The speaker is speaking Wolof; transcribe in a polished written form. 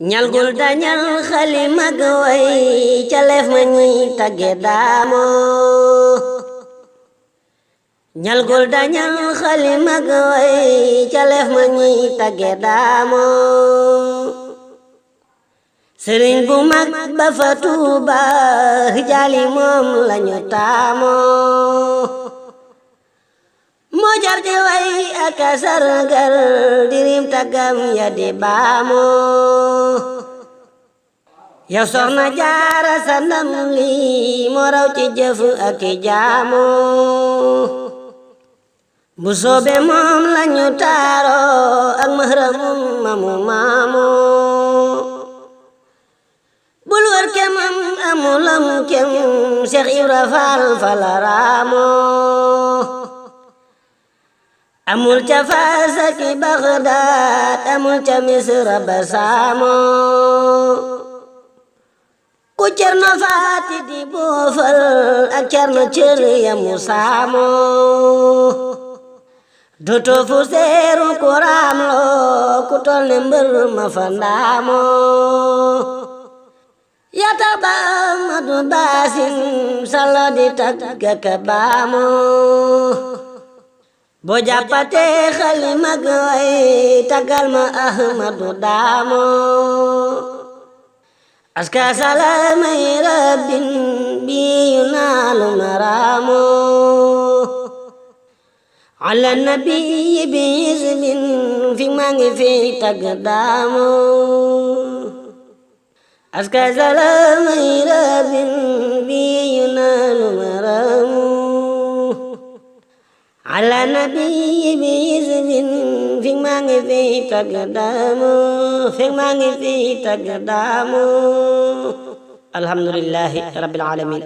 ñal gul dañal xali mag way ca lef ma ñuy tagge daamoo ñal gul dañal xali mag way ca lef ma ñuy tagge daamoo sëriñ bu mag ba fa Tuuba rijaali moom lañu taamoo moo jar di way ak a sargal dirim taggam ya di baamoo yow Soxna Jaara sa ndam li moo raw ci jëf ak i jaamoo bu soobe moom lañu taaroo ak mahramum mamu maamoo bul wër kemam amulam kem Seex Ibra Faal fala raamoo amul ca Faas ak i Bagdaad amul ca Misra ba saamoo ku Cerno Faati di boofal ak Cerno cër ya mu saamoo dootoo fu seeru ku raam loo ku tol ne mbër ma fa ndaamoo yata ba Amadu Baasin Salla di tagga ka baamoo boo jàppatee xali mag way taggal ma Ahmadu daamoo aska salaamay rabbin bi yu naalu maraamoo ala nabi bi ismin fi maa ngi fi tagg daamoo aska salaamay rabbin bi yu naalu maraamoo ala nabi bi ismin fi maa ngi fi tagg daamoo fi maa ngi fi tagg daamoo alhamdulillahi rabbil alamin